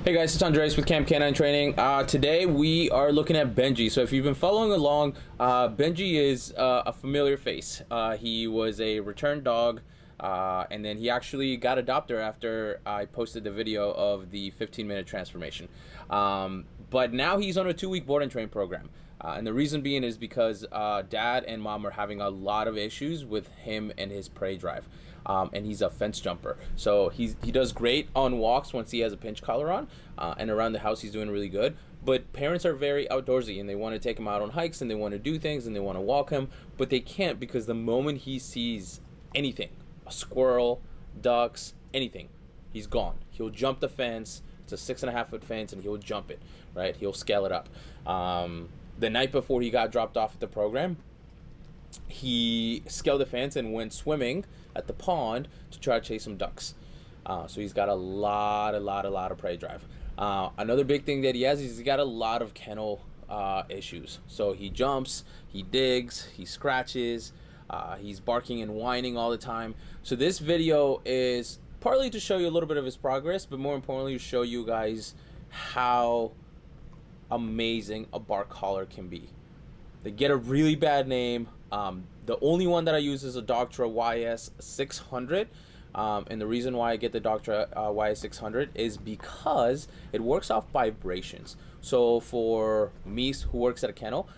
Hey guys, it's Andres with Camp Canine Training. Today we are looking at Benji. So if you've been following along, Benji is a familiar face. He was a return dog, and then he actually got adopted after I posted the video of the 15-minute transformation. But now he's on a 2-week board and train program. And the reason being is because dad and mom are having a lot of issues with him and his prey drive. And he's a fence jumper, so he does great on walks once he has a pinch collar on, and around the house he's doing really good. But parents are very outdoorsy and they want to take him out on hikes and they want to do things and they want to walk him, but they can't because the moment he sees anything, a squirrel, ducks, anything, he's gone. He'll jump the fence. It's a 6.5-foot fence and he'll jump it, right? He'll scale it up. The night before he got dropped off at the program, he scaled the fence and went swimming at the pond to try to chase some ducks. So he's got a lot of prey drive. Another big thing that he has is he's got a lot of kennel issues. So he jumps, he digs, he scratches, he's barking and whining all the time. So this video is partly to show you a little bit of his progress, but more importantly to show you guys how amazing a bark collar can be. They get a really bad name. The only one that I use is a Doctra YS600, and the reason why I get the Doctra YS600 is because it works off vibrations. So for me, who works at a kennel,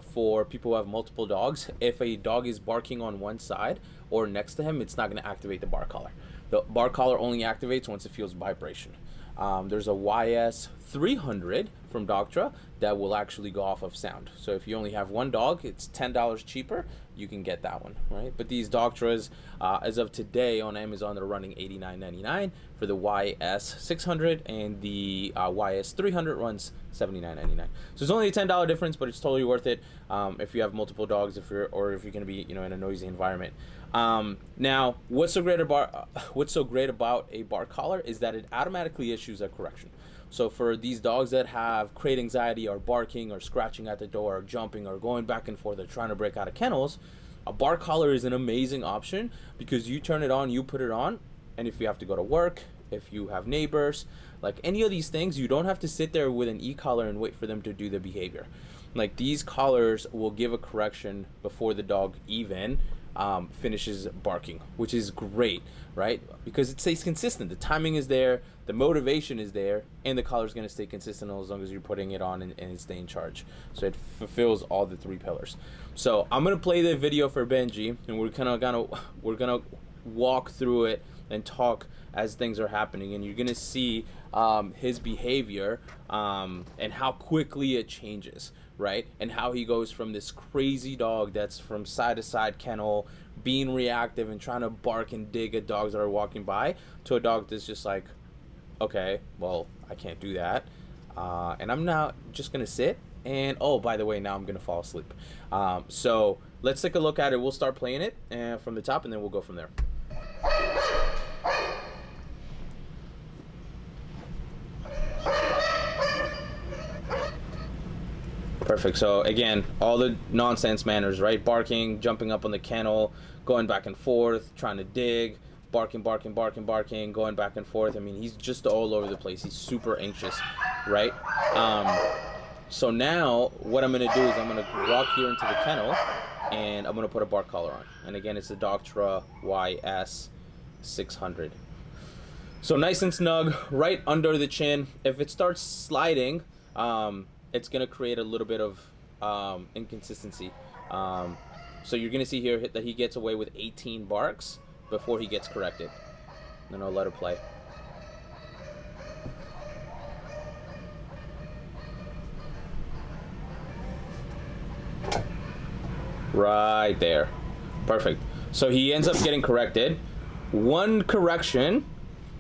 for people who have multiple dogs, if a dog is barking on one side or next to him, it's not going to activate the bark collar. The bark collar only activates once it feels vibration. There's a YS300 from Doctra that will actually go off of sound. So if you only have one dog, it's $10 cheaper. You can get that one, right? But these Doctras, as of today on Amazon, they're running $89.99 for the YS600, and the YS300 runs $79.99. So it's only a $10 difference, but it's totally worth it if you have multiple dogs, if you're going to be, in a noisy environment. Now, what's so great about a bark collar is that it automatically issues a correction. So for these dogs that have crate anxiety, or barking or scratching at the door or jumping or going back and forth or trying to break out of kennels, a bark collar is an amazing option because you turn it on, you put it on, and if you have to go to work, if you have neighbors, like any of these things, you don't have to sit there with an e-collar and wait for them to do the behavior. Like, these collars will give a correction before the dog even finishes barking, which is great, right? Because it stays consistent. The timing is there, the motivation is there, and the collar is going to stay consistent as long as you're putting it on and it stay in charge. So it fulfills all the 3 pillars. So I'm going to play the video for Benji, and we're gonna walk through it and talk as things are happening, and you're gonna see his behavior and how quickly it changes, right? And how he goes from this crazy dog that's from side to side kennel, being reactive and trying to bark and dig at dogs that are walking by, to a dog that's just like, okay, well, I can't do that, and I'm now just gonna sit, and oh, by the way, now I'm gonna fall asleep. So let's take a look at it. We'll start playing it from the top, and then we'll go from there. Perfect. So again, all the nonsense manners, right? Barking, jumping up on the kennel, going back and forth, trying to dig, barking, going back and forth. I mean, he's just all over the place. He's super anxious, right? So now what I'm going to do is I'm going to walk here into the kennel, and I'm going to put a bark collar on. And again, it's the Doctra YS600. So nice and snug, right under the chin. If it starts sliding, it's going to create a little bit of inconsistency. So you're going to see here that he gets away with 18 barks before he gets corrected. Then I'll let it play. Right there. Perfect. So he ends up getting corrected. One correction,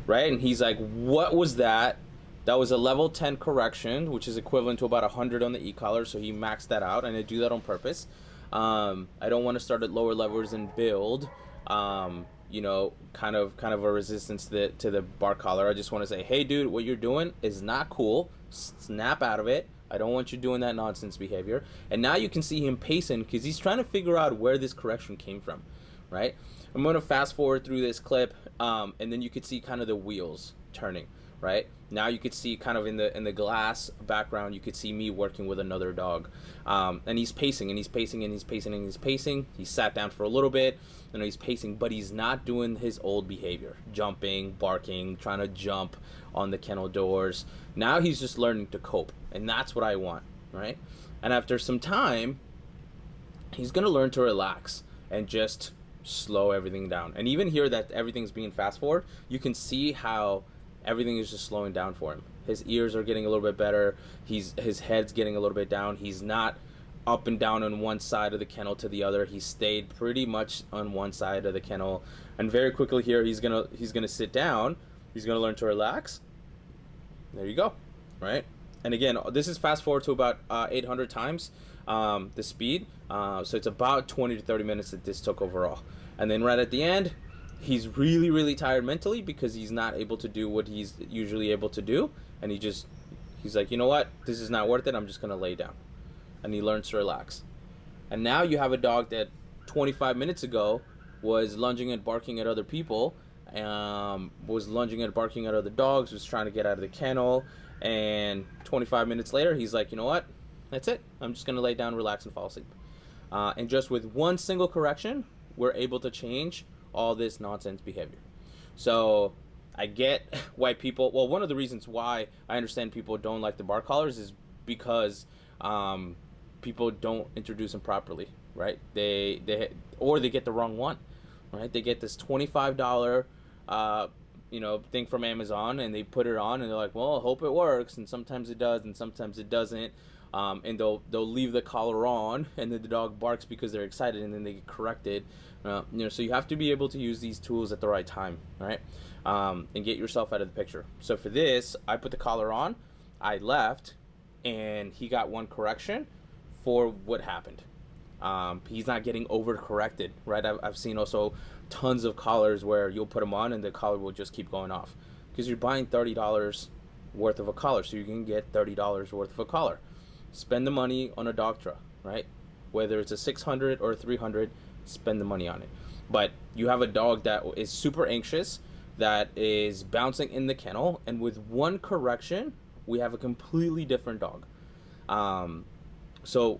right? And he's like, what was that? That was a level 10 correction, which is equivalent to about 100 on the e-collar, so he maxed that out, and I do that on purpose. I don't want to start at lower levels and build, kind of a resistance to the bark collar. I just want to say, hey, dude, what you're doing is not cool. Snap out of it. I don't want you doing that nonsense behavior. And now you can see him pacing because he's trying to figure out where this correction came from, right? I'm going to fast forward through this clip, and then you could see kind of the wheels turning, right? Now you could see kind of in the glass background, you could see me working with another dog, and he's pacing and he's pacing and he's pacing and he's pacing. He sat down for a little bit, and he's pacing, but he's not doing his old behavior, jumping, barking, trying to jump on the kennel doors. Now he's just learning to cope, and that's what I want, right? And after some time, he's gonna learn to relax and just slow everything down. And even here that everything's being fast forward, you can see how everything is just slowing down for him. His ears are getting a little bit better. His head's getting a little bit down. He's not up and down on one side of the kennel to the other. He stayed pretty much on one side of the kennel. And very quickly here, he's gonna sit down. He's gonna learn to relax. There you go, right? And again, this is fast forward to about 800 times the speed. So it's about 20 to 30 minutes that this took overall. And then right at the end, he's really, really tired mentally because he's not able to do what he's usually able to do. And he's like, you know what? This is not worth it. I'm just going to lay down. And he learns to relax. And now you have a dog that 25 minutes ago was lunging and barking at other people, was lunging and barking at other dogs, was trying to get out of the kennel. And 25 minutes later, he's like, you know what? That's it. I'm just going to lay down, relax, and fall asleep. And just with one single correction, we're able to change all this nonsense behavior. So I get why people, well, one of the reasons why I understand people don't like the bark collars is because people don't introduce them properly, right? They get the wrong one, right? They get this $25 thing from Amazon, and they put it on and they're like, well, I hope it works, and sometimes it does and sometimes it doesn't. And they'll leave the collar on, and then the dog barks because they're excited, and then they get corrected. So you have to be able to use these tools at the right time, right? And get yourself out of the picture. So for this, I put the collar on, I left, and he got one correction for what happened. He's not getting overcorrected, right? I've seen also tons of collars where you'll put them on and the collar will just keep going off because you're buying $30 worth of a collar, so you can get $30 worth of a collar. Spend the money on a Dogtra, right? Whether it's a 600 or a 300, spend the money on it. But you have a dog that is super anxious, that is bouncing in the kennel, and with one correction, we have a completely different dog. So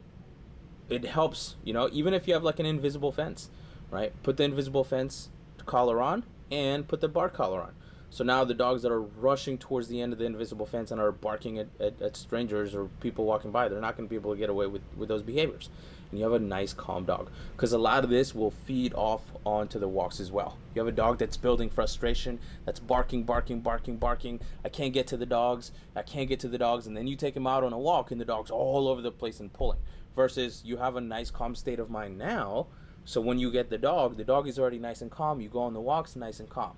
it helps, even if you have like an invisible fence, right? Put the invisible fence collar on and put the bark collar on. So now the dogs that are rushing towards the end of the invisible fence and are barking at strangers or people walking by, they're not going to be able to get away with those behaviors. And you have a nice, calm dog. Because a lot of this will feed off onto the walks as well. You have a dog that's building frustration, that's barking. I can't get to the dogs. And then you take him out on a walk and the dog's all over the place and pulling. Versus you have a nice, calm state of mind now. So when you get the dog is already nice and calm. You go on the walks nice and calm.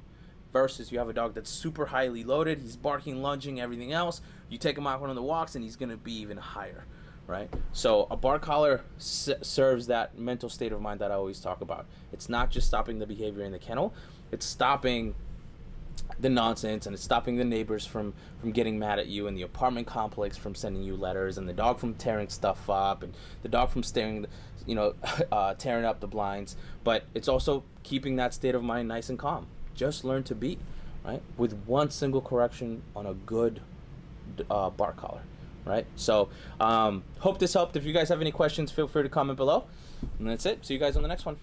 Versus you have a dog that's super highly loaded, he's barking, lunging, everything else. You take him out on the walks and he's going to be even higher, right? So a bark collar serves that mental state of mind that I always talk about. It's not just stopping the behavior in the kennel, it's stopping the nonsense, and it's stopping the neighbors from getting mad at you, and the apartment complex from sending you letters, and the dog from tearing stuff up, and the dog from tearing up the blinds. But it's also keeping that state of mind nice and calm. Just learn to be, right? With one single correction on a good bark collar, right? So hope this helped. If you guys have any questions, feel free to comment below. And that's it. See you guys on the next one.